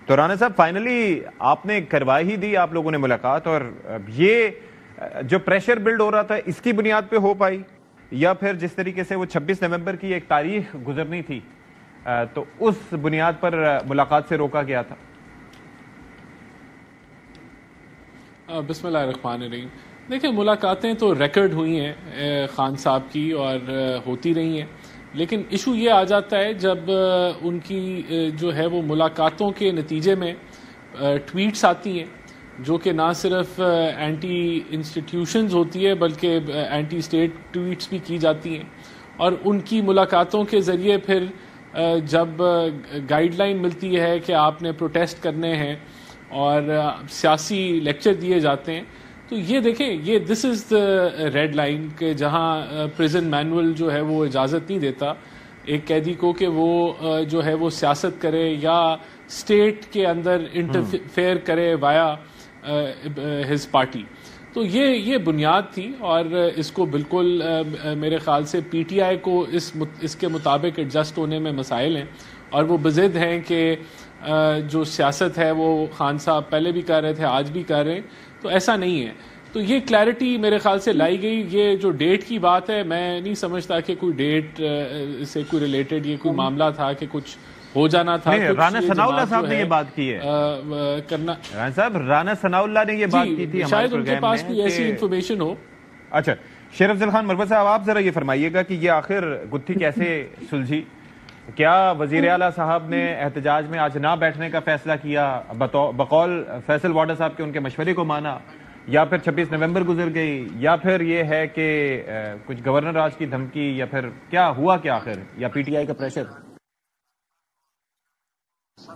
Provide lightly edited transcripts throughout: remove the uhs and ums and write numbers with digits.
تو رانا صاحب فائنلی آپ نے کروائی ہی دی آپ لوگوں نے ملاقات، اور یہ جو پریشر بلڈ ہو رہا تھا اس کی بنیاد پہ ہو پائی، یا پھر جس طریقے سے وہ 26 نومبر کی ایک تاریخ گزرنی تھی تو اس بنیاد پر ملاقات سے روکا گیا تھا؟ بسم اللہ الرحمن الرحیم. دیکھیں ملاقاتیں تو ریکارڈ ہوئی ہیں خان صاحب کی اور ہوتی رہی ہیں، لیکن ایشو یہ آ جاتا ہے جب ان کی جو ہے وہ ملاقاتوں کے نتیجے میں ٹویٹس آتی ہیں جو کہ نہ صرف اینٹی انسٹیٹیوشنز ہوتی ہے بلکہ اینٹی اسٹیٹ ٹویٹس بھی کی جاتی ہیں، اور ان کی ملاقاتوں کے ذریعے پھر جب گائیڈ لائن ملتی ہے کہ آپ نے پروٹیسٹ کرنے ہیں اور سیاسی لیکچر دیے جاتے ہیں، تو یہ دیکھیں یہ دس از دا ریڈ لائن کہ جہاں پریزن مینول جو ہے وہ اجازت نہیں دیتا ایک قیدی کو کہ وہ جو ہے وہ سیاست کرے یا اسٹیٹ کے اندر انٹرفیئر کرے وایا ہز پارٹی. تو یہ بنیاد تھی، اور اس کو بالکل میرے خیال سے پی ٹی آئی کو اس کے مطابق ایڈجسٹ ہونے میں مسائل ہیں، اور وہ بضد ہیں کہ جو سیاست ہے وہ خان صاحب پہلے بھی کر رہے تھے آج بھی کر رہے ہیں، تو ایسا نہیں ہے. تو یہ کلیئرٹی میرے خیال سے لائی گئی. یہ جو ڈیٹ کی بات ہے میں نہیں سمجھتا کہ کوئی ڈیٹ سے کوئی ریلیٹڈ یہ کوئی معاملہ تھا کہ کچھ ہو جانا تھا. رانا ثناء اللہ صاحب نے یہ بات کی ہے کرنا رانا صاحب، رانا ثناء اللہ نے یہ بات کی تھی شاید ان کے پاس کوئی ایسی انفارمیشن ہو. اچھا شیر افضل خان مروت صاحب، آپ ذرا یہ فرمائیے گا کہ یہ آخر گتھی کیسے سلجھی؟ کیا وزیر اعلیٰ صاحب نے احتجاج میں آج نہ بیٹھنے کا فیصلہ کیا بقول فیصل وارڈر صاحب کے ان کے مشورے کو مانا، یا پھر 26 نومبر گزر گئی، یا پھر یہ ہے کہ کچھ گورنر راج کی دھمکی، یا پھر کیا ہوا کیا آخر، یا پی ٹی آئی کا پریشر؟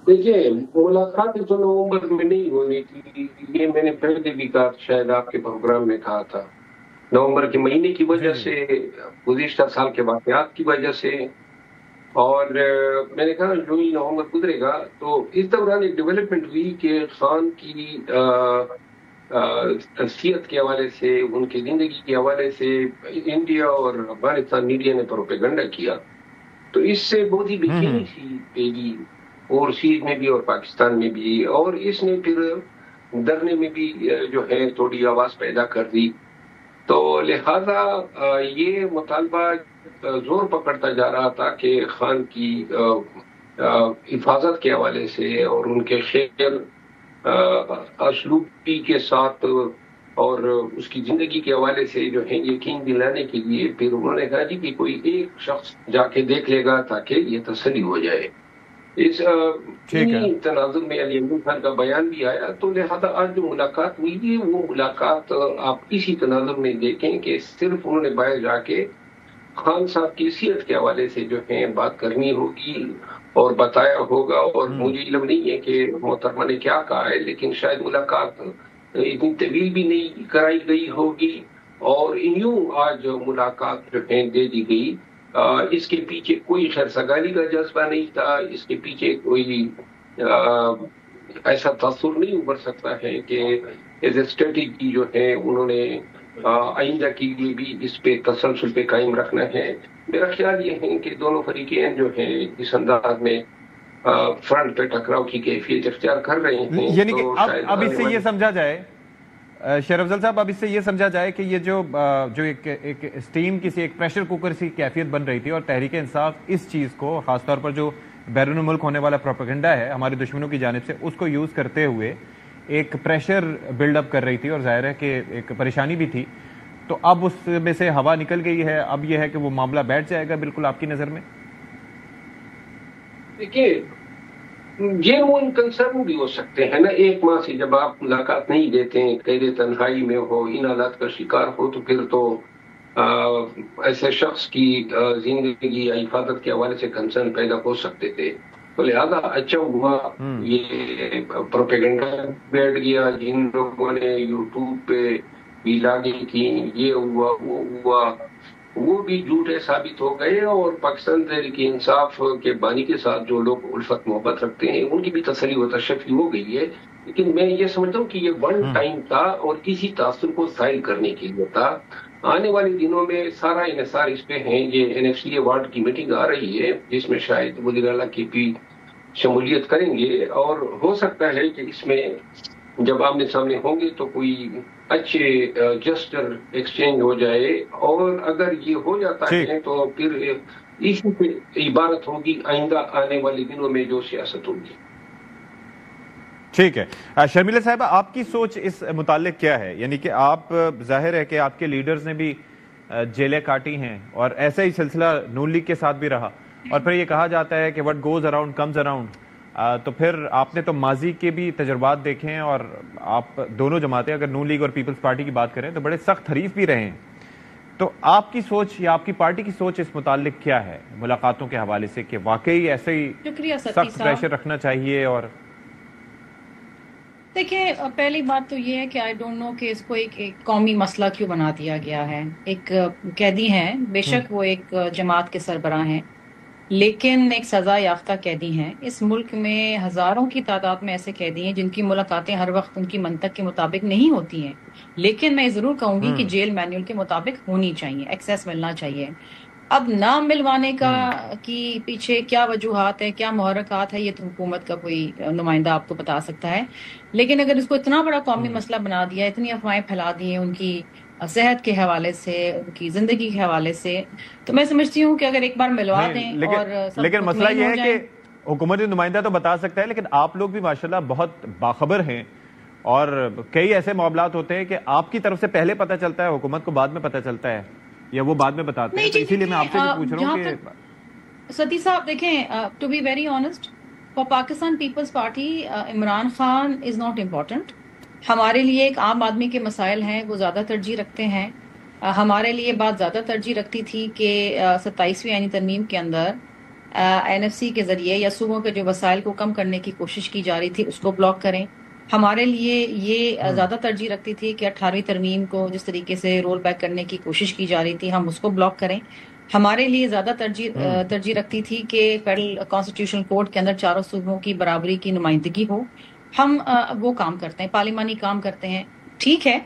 دیکھیے ملاقات تو نومبر میں نہیں ہونی تھی، یہ میں نے پہلے بھی کہا، شاید آپ کے پروگرام میں کہا تھا. نومبر کے مہینے کی وجہ سے، گزشتہ سال کے واقعات کی وجہ سے، اور میں نے کہا جو ہی نومبر گزرے گا تو اس دوران ایک ڈیولپمنٹ ہوئی کہ خان کی صحت کے حوالے سے، ان کی زندگی کے حوالے سے انڈیا اور افغانستان میڈیا نے پروپیگنڈا کیا. تو اس سے بہت ہی بے چینی سی پیدی اوورسیز میں بھی اور پاکستان میں بھی، اور اس نے پھر ڈرنے میں بھی جو ہے تھوڑی آواز پیدا کر دی. تو لہذا یہ مطالبہ زور پکڑتا جا رہا تھا کہ خان کی حفاظت کے حوالے سے اور ان کے خیر اسلوبی کے ساتھ اور اس کی زندگی کے حوالے سے جو ہے یقین دلانے کے لیے پھر انہوں نے کہا جی کہ کوئی ایک شخص جا کے دیکھ لے گا تاکہ یہ تسلی ہو جائے. اس تناظر میں علی احمد خان کا بیان بھی آیا. تو لہذا آج جو ملاقات ہوئی ہے وہ ملاقات آپ اسی تناظر میں دیکھیں کہ صرف انہوں نے باہر جا کے خان صاحب کی صحت کے حوالے سے جو ہے بات کرنی ہوگی اور بتایا ہوگا. اور مجھے علم نہیں ہے کہ محترمہ نے کیا کہا ہے، لیکن شاید ملاقات اتنی طویل بھی نہیں کرائی گئی ہوگی، اور یوں آج ملاقات جو ہے دے دی گئی. اس کے پیچھے کوئی خیر سگالی کا جذبہ نہیں تھا، اس کے پیچھے کوئی ایسا تصور نہیں ابھر سکتا ہے کہ ایز اے اسٹریٹجی جو ہے انہوں نے آئندہ کے لیے بھی اس پہ تسلسل پہ قائم رکھنا ہے. میرا خیال یہ ہے کہ دونوں فریقین جو ہیں اس انداز میں فرنٹ پہ ٹکراؤ کی کیفیت اختیار کر رہے ہیں. یعنی کہ اب اس سے یہ سمجھا جائے شیر افضل صاحب، اب اس سے یہ سمجھا جائے کہ یہ جو ایک اسٹیم کسی ایک پریشر کوکر سی کیفیت بن رہی تھی، اور تحریک انصاف اس چیز کو خاص طور پر جو بیرون ملک ہونے والا پروپیگنڈا ہے ہمارے دشمنوں کی جانب سے، اس کو یوز کرتے ہوئے ایک پریشر بلڈ اپ کر رہی تھی، اور ظاہر ہے کہ ایک پریشانی بھی تھی. تو اب اس میں سے ہوا نکل گئی ہے، اب یہ ہے کہ وہ معاملہ بیٹھ جائے گا بالکل آپ کی نظر میں؟ دیکھیے جینوئن کنسرن بھی ہو سکتے ہیں نا. ایک ماہ سے جب آپ ملاقات نہیں دیتے ہیں، قید تنہائی میں ہو، ان حالات کا شکار ہو، تو پھر تو ایسے شخص کی زندگی یا حفاظت کے حوالے سے کنسرن پیدا ہو سکتے تھے. تو لہذا اچھا ہوا یہ پروپیگنڈا بیٹھ گیا. جن لوگوں نے یوٹیوب پہ بھی لاگی کی یہ ہوا وہ ہوا، وہ بھی جھوٹے ثابت ہو گئے، اور پاکستان تحریک انصاف کے بانی کے ساتھ جو لوگ الفت محبت رکھتے ہیں ان کی بھی تسلی و تشفی ہو گئی ہے. لیکن میں یہ سمجھتا ہوں کہ یہ ون ٹائم تھا اور کسی تاثر کو ظاہر کرنے کے لیے تھا. آنے والے دنوں میں سارا انحصار اس پہ ہے. یہ NFCA وارڈ کی میٹنگ آ رہی ہے جس میں شاید وزیر اعلیٰ کی بھی شمولیت کریں گے، اور ہو سکتا ہے کہ اس میں جب آمنے سامنے ہوں گے تو کوئی اچھے جسٹر ایکسچینج ہو جائے، اور اگر یہ ہو جاتا ہے تو پھر ایشو پہ عبارت ہوگی آئندہ آنے والے دنوں میں جو سیاست ہوگی۔ ٹھیک ہے، شرمیلا صاحبہ آپ کی سوچ اس متعلق کیا ہے؟ یعنی کہ آپ، ظاہر ہے کہ آپ کے لیڈرز نے بھی جیلیں کاٹی ہیں اور ایسا ہی سلسلہ نون لیگ کے ساتھ بھی رہا، اور پھر یہ کہا جاتا ہے کہ what goes around comes around, تو پھر آپ نے تو ماضی کے بھی تجربات دیکھے ہیں، اور آپ دونوں جماعتیں اگر نون لیگ اور پیپلز پارٹی کی بات کریں تو بڑے سخت حریف بھی رہے ہیں، تو آپ کی سوچ یا آپ کی پارٹی کی سوچ اس متعلق کیا ہے ملاقاتوں کے حوالے سے، کہ واقعی ایسے ہی سخت پریشر رکھنا چاہیے؟ اور دیکھیں، پہلی بات تو یہ ہے کہ آئی ڈونٹ نو کہ اس کو ایک قومی مسئلہ کیوں بنا دیا گیا ہے۔ ایک قیدی ہیں، بے شک وہ ایک جماعت کے سربراہ ہیں، لیکن ایک سزا یافتہ قیدی ہیں۔ اس ملک میں ہزاروں کی تعداد میں ایسے قیدی ہیں جن کی ملاقاتیں ہر وقت ان کی منطق کے مطابق نہیں ہوتی ہیں، لیکن میں ضرور کہوں گی کہ جیل مینیول کے مطابق ہونی چاہیے، ایکسیس ملنا چاہیے۔ اب نہ ملوانے کا کی پیچھے کیا وجوہات ہے، کیا محرکات ہے، یہ تو حکومت کا کوئی نمائندہ آپ کو بتا سکتا ہے، لیکن اگر اس کو اتنا بڑا قومی مسئلہ بنا دیا، اتنی افواہیں پھیلا دی ہیں ان کی صحت کے حوالے سے، ان کی زندگی کے حوالے سے، تو میں سمجھتی ہوں کہ اگر ایک بار ملوا دیں اور لیکن مسئلہ یہ ہے کہ حکومتی نمائندہ تو بتا سکتا ہے، لیکن آپ لوگ بھی ماشاءاللہ بہت باخبر ہیں، اور کئی ایسے معاملات ہوتے ہیں کہ آپ کی طرف سے پہلے پتہ چلتا ہے، حکومت کو بعد میں پتہ چلتا ہے، یا وہ بعد میں بتاتے ہیں، تو اسی لیے میں آپ سے بھی پوچھ رہا ہوں کہ ستی صاحب دیکھیں، to be very honest, for Pakistan Peoples Party Imran Khan is not important. ہمارے لیے ایک عام آدمی کے مسائل ہیں، وہ زیادہ ترجیح رکھتے ہیں۔ ہمارے لیے بات زیادہ ترجیح رکھتی تھی کہ 27ویں آئینی ترمیم کے اندر NFC کے ذریعے یا صوبوں کے جو وسائل کو کم کرنے کی کوشش کی جا رہی تھی اس کو بلاک کریں۔ ہمارے لیے یہ زیادہ ترجیح رکھتی تھی کہ 18ویں ترمیم کو جس طریقے سے رول بیک کرنے کی کوشش کی جا رہی تھی ہم اس کو بلاک کریں۔ ہمارے لیے زیادہ ترجیح رکھتی تھی کہ فیڈرل کانسٹیٹیوشنل کورٹ کے اندر چاروں صوبوں کی برابری کی نمائندگی ہو۔ ہم وہ کام کرتے ہیں، پارلیمانی کام کرتے ہیں، ٹھیک ہے۔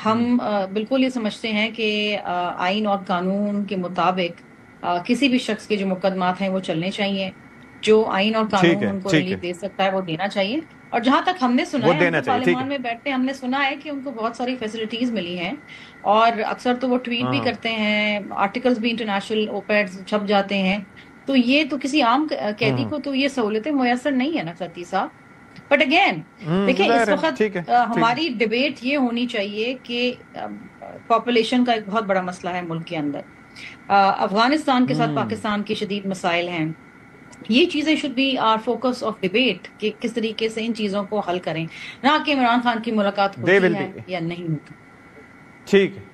ہم بالکل یہ سمجھتے ہیں کہ آئین اور قانون کے مطابق کسی بھی شخص کے جو مقدمات ہیں وہ چلنے چاہیے، جو آئین اور قانون ان کو ریلیف دے سکتا ہے وہ دینا چاہیے۔ اور جہاں تک ہم نے سنا ہے، پارلیمان میں بیٹھتے ہم نے سنا ہے کہ ان کو بہت ساری فیسلٹیز ملی ہیں، اور اکثر تو وہ ٹویٹ بھی کرتے ہیں، آرٹیکلز بھی انٹرنیشنل اوپیڈز چھپ جاتے ہیں، تو یہ تو کسی عام قیدی کو تو یہ سہولتیں میسر نہیں ہے نا ستی صاحب۔ بٹ اگین دیکھیں، اس وقت ہماری ڈبیٹ یہ ہونی چاہیے کہ پاپولیشن کا ایک بہت بڑا مسئلہ ہے ملک کے اندر، افغانستان کے ساتھ پاکستان کے شدید مسائل ہیں، یہ چیزیں should be our focus of debate کہ کس طریقے سے ان چیزوں کو حل کریں، نہ کہ عمران خان کی ملاقات ہوتی ہے یا نہیں ہوتی۔ ٹھیک ہے۔